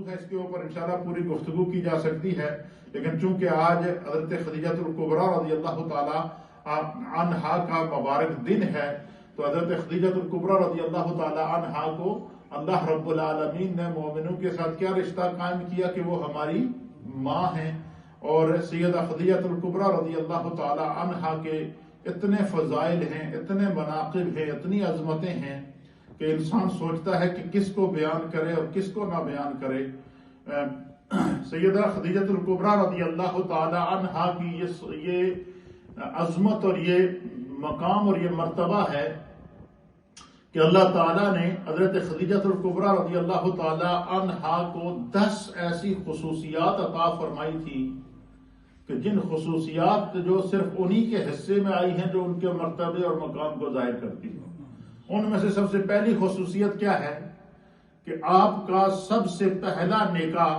ہے، اس کے اوپر انشاءاللہ پوری گفتگو کی جا سکتی ہے، لیکن چونکہ آج حضرت خدیجہ الکبریٰ رضی اللہ تعالی عنہا کا مبارک دن ہے، تو حضرت خدیجہ الکبریٰ رضی اللہ تعالی عنہا کو اللہ رب العالمین نے مومنوں کے ساتھ کیا رشتہ قائم کیا کہ وہ ہماری ماں ہیں، اور سیدہ خدیجہ الکبریٰ رضی اللہ تعالی عنہا کے اتنے فضائل ہیں، اتنے مناقب ہیں، اتنی عظمتیں ہیں کہ انسان سوچتا ہے کہ کس کو بیان کرے اور کس کو نہ بیان کرے۔ سیدہ خدیجہ الکبریٰ رضی اللہ تعالی عنہا کی یہ عظمت اور یہ مقام اور یہ مرتبہ ہے کہ اللہ تعالیٰ نے حضرت خدیجہ الکبریٰ رضی اللہ تعالی عنہا کو 10 ایسی خصوصیات عطا فرمائی تھی کہ جن خصوصیات جو صرف انہی کے حصے میں آئی ہیں جو ان کے مرتبے اور مقام کو ظاہر کرتی ہیں۔ ان میں سے سب سے پہلی خصوصیت کیا ہے کہ آپ کا سب سے پہلا نکاح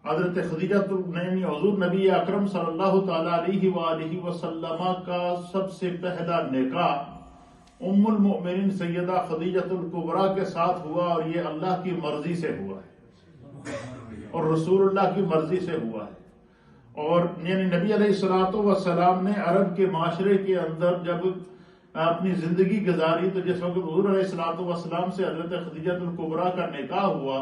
حضرت خدیجہ حضور نبی اکرم صلی اللہ تعالی علیہ وآلہ وسلم کا سب سے پہلا نکاح ام المؤمنین سیدہ خدیجہ الکبریٰ کے ساتھ ہوا، اور یہ اللہ کی مرضی سے ہوا ہے اور رسول اللہ کی مرضی سے ہوا ہے۔ اور یعنی نبی علیہ الصلوۃ والسلام نے عرب کے معاشرے کے اندر جب اپنی زندگی گزاری تو جس وقت حضور علیہ الصلوۃ والسلام سے حضرت خدیجہ الکبریٰ کا نکاح ہوا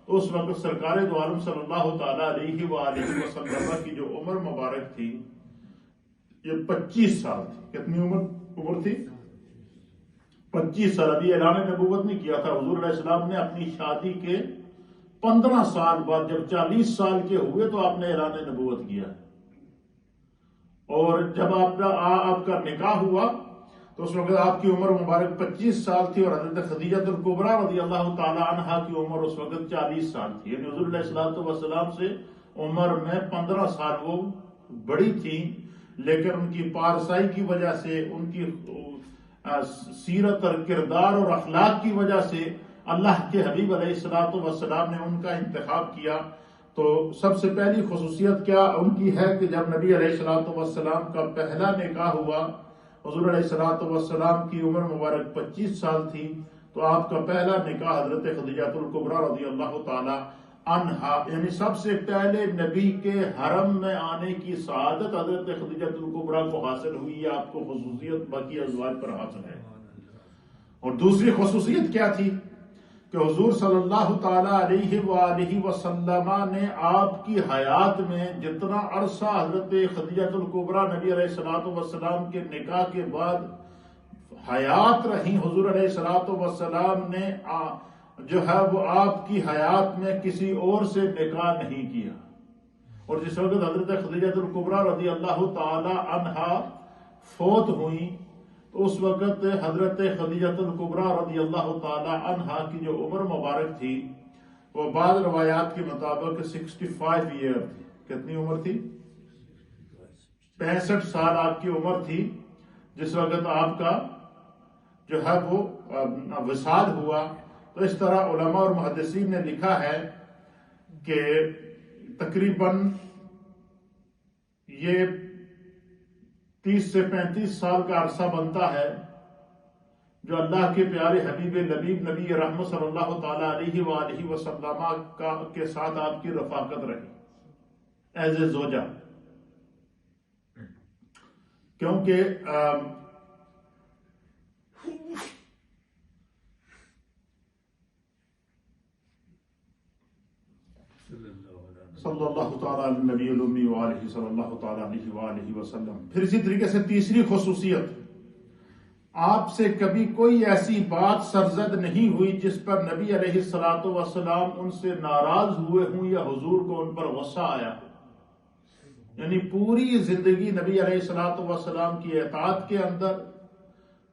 تو اس وقت سرکار دو عالم صلی اللہ تعالی علیہ وآلہ وسلم کی جو عمر مبارک تھی یہ 25 سال تھی۔ کتنی عمر تھی؟ 25 سال۔ ابھی اعلان نبوت نہیں کیا تھا، حضور علیہ السلام نے اپنی شادی کے 15 سال بعد جب 40 سال کے ہوئے تو آپ نے اعلان نبوت کیا، اور جب آپ کا نکاح ہوا تو اس وقت آپ کی عمر مبارک 25 سال تھی، اور حضرت خدیجہ الکبریٰ رضی اللہ تعالی عنہا کی عمر اس وقت 40 سال تھی، یعنی حضور علیہ السلام سے عمر میں 15 سال وہ بڑی تھی، لیکن ان کی پارسائی کی وجہ سے، ان کی سیرت اور کردار اور اخلاق کی وجہ سے اللہ کے حبیب علیہ السلام نے ان کا انتخاب کیا۔ تو سب سے پہلی خصوصیت کیا ان کی ہے کہ جب نبی علیہ السلام کا پہلا نکاح ہوا، حضور علیہ السلام کی عمر مبارک 25 سال تھی، تو آپ کا پہلا نکاح حضرت خدیجہ الکبریٰ رضی اللہ تعالی عنہا، یعنی سب سے پہلے نبی کے حرم میں آنے کی سعادت حضرت خدیجہ الکبریٰ کو حاصل ہوئی ہے، آپ کو خصوصیت باقی ازواج پر حاصل ہے۔ اور دوسری خصوصیت کیا تھی کہ حضور صلی اللہ تعالی علیہ وآلہ وسلم نے آپ کی حیات میں جتنا عرصہ حضرت خدیجہ الکبریٰ نبی علیہ السلام کے نکاح کے بعد حیات رہی، حضور علیہ السلام نے جو ہے وہ آپ کی حیات میں کسی اور سے نکاح نہیں کیا، اور جس وقت حضرت خدیجہ الکبریٰ رضی اللہ تعالی عنہا فوت ہوئی تو اس وقت حضرت خدیجہ الکبریٰ رضی اللہ تعالی عنہا کی جو عمر مبارک تھی وہ بعض روایات کے مطابق 65 ایئر تھی۔ کتنی عمر تھی؟ 65 سال آپ کی عمر تھی جس وقت آپ کا جو ہے وہ وصال ہوا۔ تو اس طرح علماء اور محدثین نے لکھا ہے کہ تقریباً یہ 30 سے 35 سال کا عرصہ بنتا ہے جو اللہ کے پیارے حبیب لبیب نبی رحمت صلی اللہ تعالی علیہ وآلہ وسلم کے ساتھ آپ کی رفاقت رہی ایز اے زوجہ، کیونکہ صلی اللہ تعالی علی نبی الامی وآلہ صلی اللہ تعالی علیہ وآلہ وسلم۔ پھر اسی طریقے سے تیسری خصوصیت، آپ سے کبھی کوئی ایسی بات سرزد نہیں ہوئی جس پر نبی علیہ الصلوۃ والسلام ان سے ناراض ہوئے ہوں یا حضور کو ان پر غصہ آیا ہو۔ یعنی پوری زندگی نبی علیہ الصلوۃ والسلام کی اطاعت کے اندر،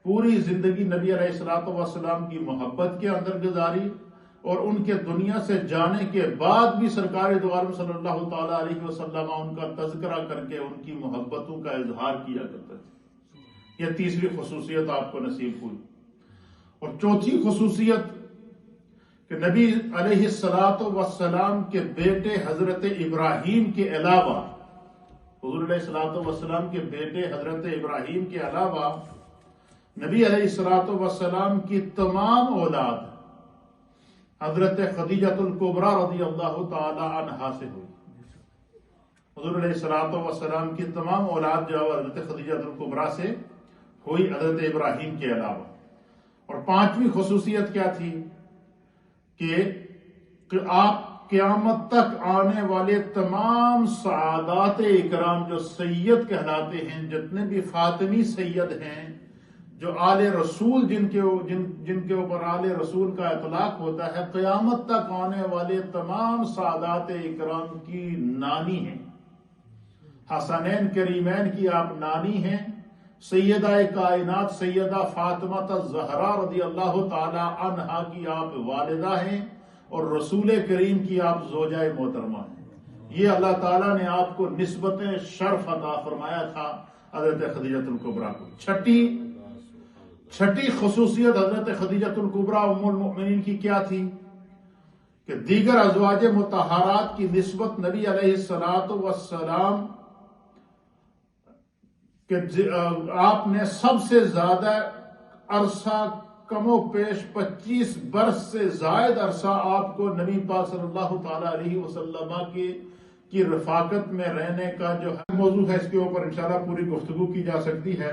پوری زندگی نبی علیہ الصلوۃ والسلام کی محبت کے اندر گزاری، اور ان کے دنیا سے جانے کے بعد بھی سرکار دو عالم صلی اللہ تعالی علیہ وسلم ان کا تذکرہ کر کے ان کی محبتوں کا اظہار کیا کرتے تھے۔ یہ تیسری خصوصیت آپ کو نصیب ہوئی۔ اور چوتھی خصوصیت کہ نبی علیہ السلام کے بیٹے حضرت ابراہیم کے علاوہ، حضور علیہ السلام کے بیٹے حضرت ابراہیم کے علاوہ نبی علیہ السلام کی تمام اولاد حضرت خدیجۃ الکبریٰ رضی اللہ تعالی عنہا سے ہوئی۔ حضور علیہ الصلوۃ والسلام کی تمام اولاد جو ہے حضرت خدیجۃ الکبریٰ سے ہوئی، حضرت ابراہیم کے علاوہ۔ اور پانچویں خصوصیت کیا تھی کہ آپ قیامت تک آنے والے تمام سعادات اکرام جو سید کہلاتے ہیں، جتنے بھی فاطمی سید ہیں، جو آل رسول جن کے اوپر آل رسول کا اطلاق ہوتا ہے، قیامت تک آنے والے تمام سعادات اکرام کی نانی ہیں۔ حسنین کریمین کی آپ نانی ہیں، سیدہ کائنات سیدہ فاطمہ الزہرا رضی اللہ تعالی عنہا کی آپ والدہ ہیں، اور رسول کریم کی آپ زوجہ محترمہ ہیں۔ یہ اللہ تعالیٰ نے آپ کو نسبت شرف عطا فرمایا تھا حضرت خدیجۃ الکبریٰ کو۔ چھٹی خصوصیت حضرت خدیجۃ الکبریٰ ام المؤمنین کی کیا تھی کہ دیگر ازواج مطہرات کی نسبت نبی علیہ الصلوۃ والسلام کہ آپ نے سب سے زیادہ عرصہ کم و بیش 25 برس سے زائد عرصہ آپ کو نبی پاک صلی اللہ تعالی علیہ وسلم کی رفاقت میں رہنے کا جو موضوع ہے، اس کے اوپر انشاءاللہ پوری گفتگو کی جا سکتی ہے۔